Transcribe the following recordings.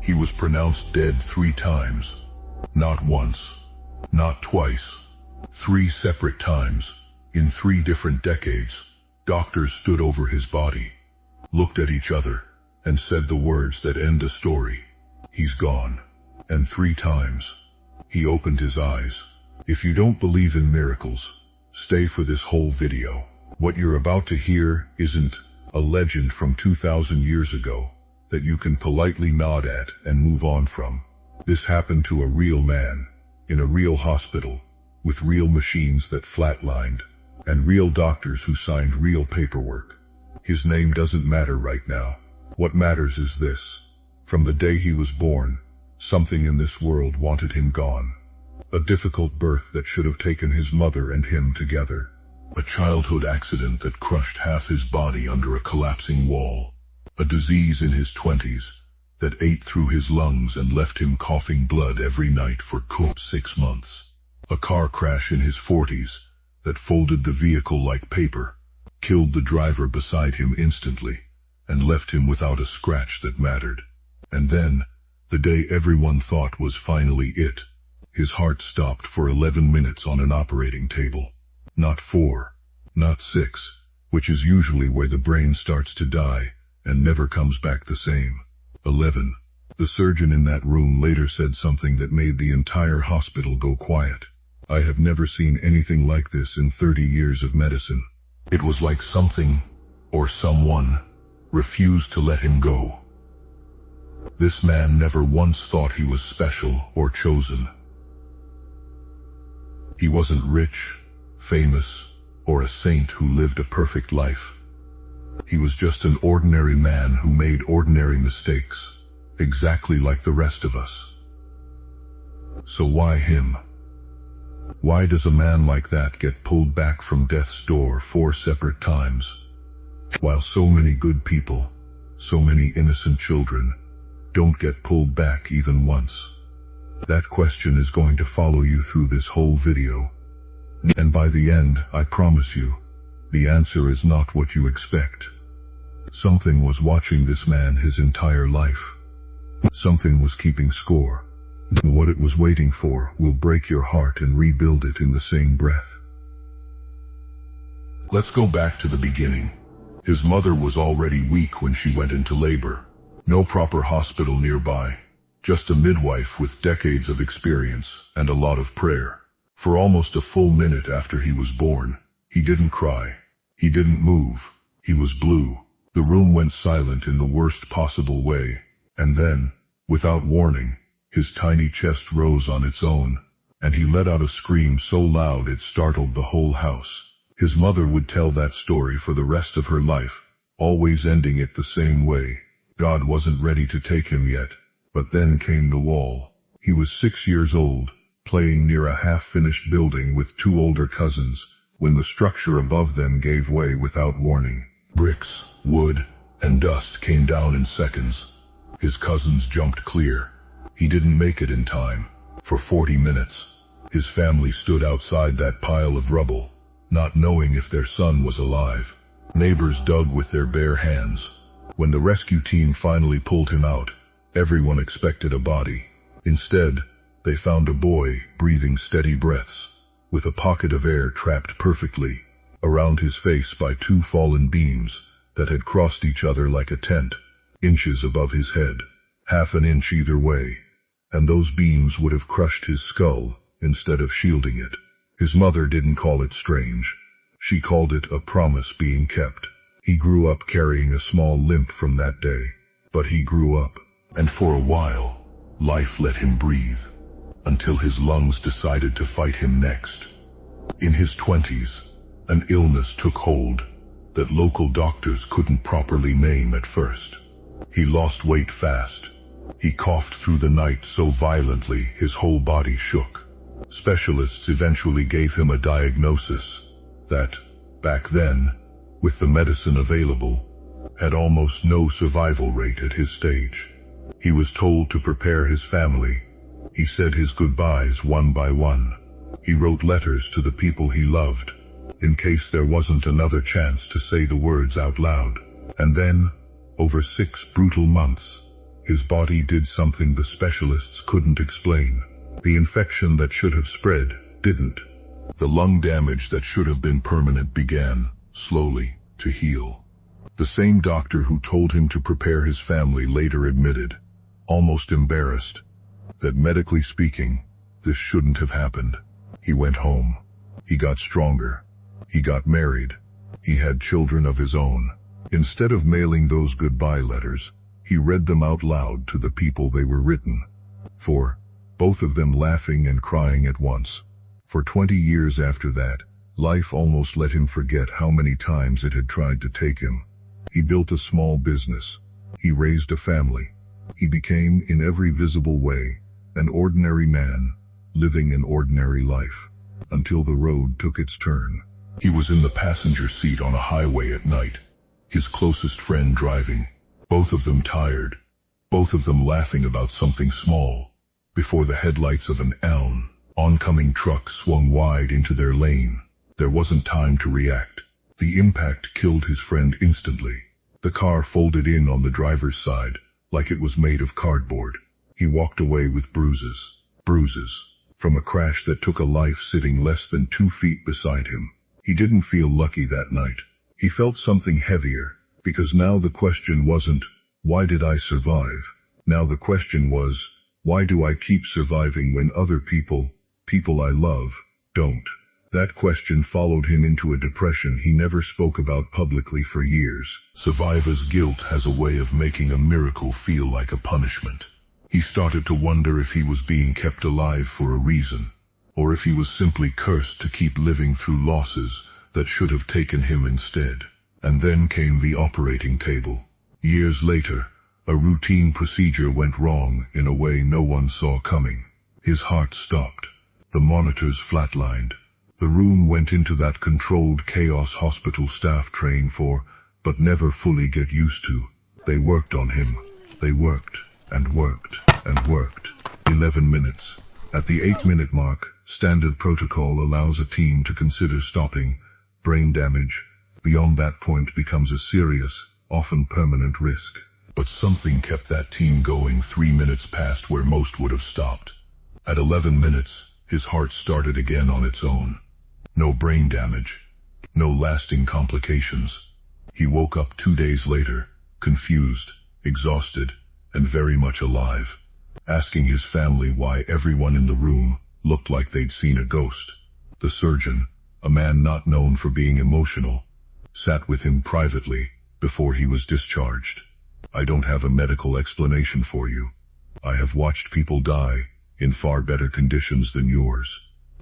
He was pronounced dead 3 times. Not once, not twice, 3 separate times. In 3 different decades, doctors stood over his body, looked at each other, and said the words that end a story. He's gone. And 3 times, he opened his eyes. If you don't believe in miracles, stay for this whole video. What you're about to hear isn't a legend from 2,000 years ago that you can politely nod at and move on from. This happened to a real man, in a real hospital, with real machines that flatlined, and real doctors who signed real paperwork. His name doesn't matter right now. What matters is this. From the day he was born, something in this world wanted him gone. A difficult birth that should have taken his mother and him together. A childhood accident that crushed half his body under a collapsing wall. A disease in his 20s that ate through his lungs and left him coughing blood every night for 6 months. A car crash in his 40s that folded the vehicle like paper, killed the driver beside him instantly, and left him without a scratch that mattered. And then, the day everyone thought was finally it, his heart stopped for 11 minutes on an operating table. Not 4, not 6, which is usually where the brain starts to die and never comes back the same. 11. The surgeon in that room later said something that made the entire hospital go quiet. I have never seen anything like this in 30 years of medicine. It was like something, or someone, refused to let him go. This man never once thought he was special or chosen. He wasn't rich, famous, or a saint who lived a perfect life. He was just an ordinary man who made ordinary mistakes, exactly like the rest of us. So why him? Why does a man like that get pulled back from death's door 4 separate times, while so many good people, so many innocent children, don't get pulled back even once? That question is going to follow you through this whole video. And by the end, I promise you, the answer is not what you expect. Something was watching this man his entire life. Something was keeping score. What it was waiting for will break your heart and rebuild it in the same breath. Let's go back to the beginning. His mother was already weak when she went into labor. No proper hospital nearby. Just a midwife with decades of experience and a lot of prayer. For almost a full minute after he was born, he didn't cry. He didn't move. He was blue. The room went silent in the worst possible way. And then, without warning, his tiny chest rose on its own, and he let out a scream so loud it startled the whole house. His mother would tell that story for the rest of her life, always ending it the same way. God wasn't ready to take him yet, but then came the wall. He was 6 years old, playing near a half-finished building with 2 older cousins, when the structure above them gave way without warning. Bricks, wood, and dust came down in seconds. His cousins jumped clear. He didn't make it in time. For 40 minutes, his family stood outside that pile of rubble, not knowing if their son was alive. Neighbors dug with their bare hands. When the rescue team finally pulled him out, everyone expected a body. Instead, they found a boy breathing steady breaths, with a pocket of air trapped perfectly around his face by 2 fallen beams that had crossed each other like a tent, inches above his head, half an inch either way, and those beams would have crushed his skull instead of shielding it. His mother didn't call it strange. She called it a promise being kept. He grew up carrying a small limp from that day, but he grew up, and for a while, life let him breathe, until his lungs decided to fight him next. In his 20s, an illness took hold that local doctors couldn't properly name at first. He lost weight fast. He coughed through the night so violently his whole body shook. Specialists eventually gave him a diagnosis that, back then, with the medicine available, had almost no survival rate at his stage. He was told to prepare his family. He said his goodbyes one by one. He wrote letters to the people he loved, in case there wasn't another chance to say the words out loud. And then, over 6 brutal months, His body did something the specialists couldn't explain. The infection that should have spread didn't. The lung damage that should have been permanent began, slowly, to heal. The same doctor who told him to prepare his family later admitted, almost embarrassed, that medically speaking, this shouldn't have happened. He went home. He got stronger. He got married. He had children of his own. Instead of mailing those goodbye letters, he read them out loud to the people they were written for, both of them laughing and crying at once. For 20 years after that, life almost let him forget how many times it had tried to take him. He built a small business. He raised a family. He became, in every visible way, an ordinary man, living an ordinary life, until the road took its turn. He was in the passenger seat on a highway at night, his closest friend driving, both of them tired, both of them laughing about something small, before the headlights of an oncoming truck swung wide into their lane. There wasn't time to react. The impact killed his friend instantly. The car folded in on the driver's side, like it was made of cardboard. He walked away with bruises, from a crash that took a life sitting less than 2 feet beside him. He didn't feel lucky that night. He felt something heavier, because now the question wasn't, why did I survive? Now the question was, why do I keep surviving when other people I love, don't? That question followed him into a depression he never spoke about publicly for years. Survivor's guilt has a way of making a miracle feel like a punishment. He started to wonder if he was being kept alive for a reason, or if he was simply cursed to keep living through losses that should have taken him instead. And then came the operating table. Years later, a routine procedure went wrong in a way no one saw coming. His heart stopped. The monitors flatlined. The room went into that controlled chaos hospital staff train for, but never fully get used to. They worked on him. They worked, and worked, and worked. 11 minutes. At the 8-minute mark, standard protocol allows a team to consider stopping. Brain damage, beyond that point, becomes a serious, often permanent risk. But something kept that team going 3 minutes past where most would have stopped. At 11 minutes, his heart started again on its own. No brain damage. No lasting complications. He woke up 2 days later, confused, exhausted, and very much alive, asking his family why everyone in the room looked like they'd seen a ghost. The surgeon, a man not known for being emotional, sat with him privately before he was discharged. I don't have a medical explanation for you. I have watched people die in far better conditions than yours.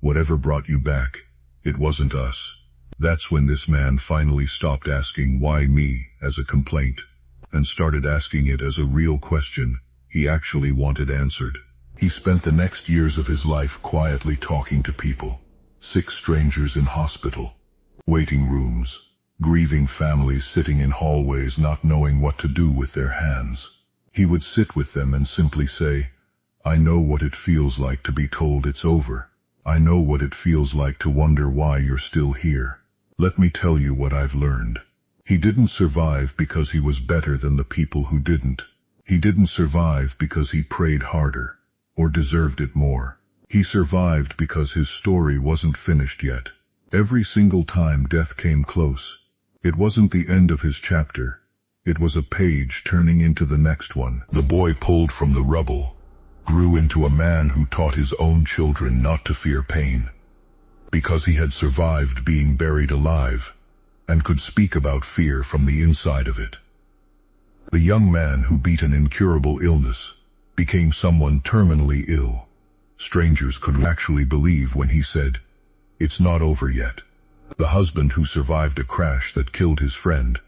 Whatever brought you back, it wasn't us. That's when this man finally stopped asking why me as a complaint, and started asking it as a real question he actually wanted answered. He spent the next years of his life quietly talking to people. Sick strangers in hospital, waiting rooms, grieving families sitting in hallways not knowing what to do with their hands. He would sit with them and simply say, I know what it feels like to be told it's over. I know what it feels like to wonder why you're still here. Let me tell you what I've learned. He didn't survive because he was better than the people who didn't. He didn't survive because he prayed harder, or deserved it more. He survived because his story wasn't finished yet. Every single time death came close, it wasn't the end of his chapter. It was a page turning into the next one. The boy pulled from the rubble grew into a man who taught his own children not to fear pain, because he had survived being buried alive, and could speak about fear from the inside of it. The young man who beat an incurable illness became someone terminally ill. Strangers could actually believe when he said, "It's not over yet." The husband who survived a crash that killed his friend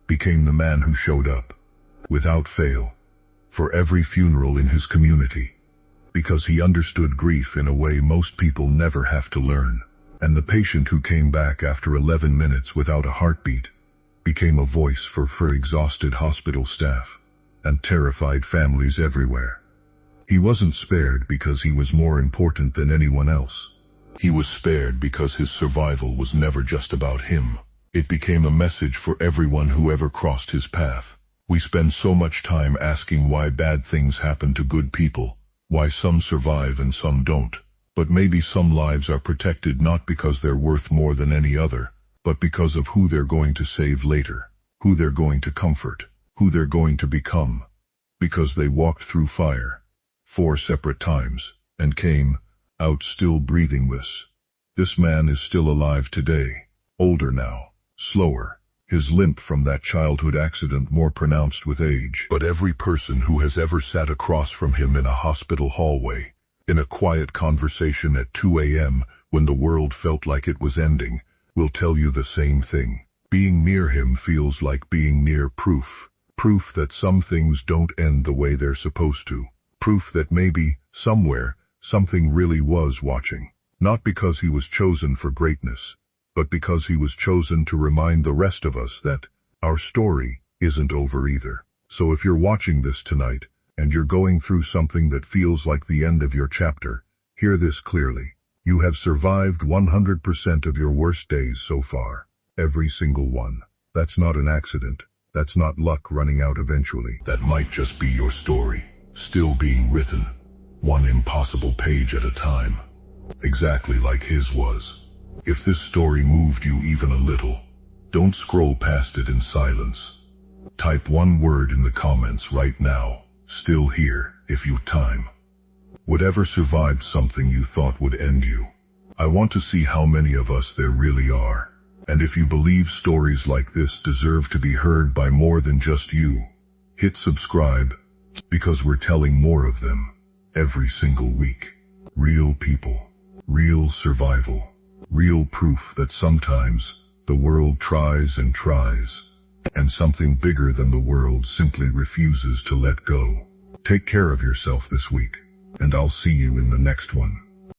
became the man who showed up, without fail, for every funeral in his community, because he understood grief in a way most people never have to learn. And the patient who came back after 11 minutes without a heartbeat became a voice for exhausted hospital staff and terrified families everywhere. He wasn't spared because he was more important than anyone else. He was spared because his survival was never just about him. It became a message for everyone who ever crossed his path. We spend so much time asking why bad things happen to good people, why some survive and some don't. But maybe some lives are protected not because they're worth more than any other, but because of who they're going to save later, who they're going to comfort, who they're going to become. Because they walked through fire 4 separate times and came out still breathing this man is still alive today, older now, slower, his limp from that childhood accident more pronounced with age. But every person who has ever sat across from him in a hospital hallway, in a quiet conversation at 2 a.m. when the world felt like it was ending, will tell you the same thing. Being near him feels like being near proof. Proof that some things don't end the way they're supposed to. Proof that maybe, somewhere, something really was watching. Not because he was chosen for greatness, but because he was chosen to remind the rest of us that our story isn't over either. So if you're watching this tonight, and you're going through something that feels like the end of your chapter, hear this clearly. You have survived 100% of your worst days so far. Every single one. That's not an accident. That's not luck running out eventually. That might just be your story, still being written, one impossible page at a time. Exactly like his was. If this story moved you even a little, don't scroll past it in silence. Type one word in the comments right now, still here, if you've time. Whatever survived something you thought would end you. I want to see how many of us there really are. And if you believe stories like this deserve to be heard by more than just you, hit subscribe, because we're telling more of them every single week. Real people, real survival, real proof that sometimes the world tries and tries, and something bigger than the world simply refuses to let go. Take care of yourself this week, and I'll see you in the next one.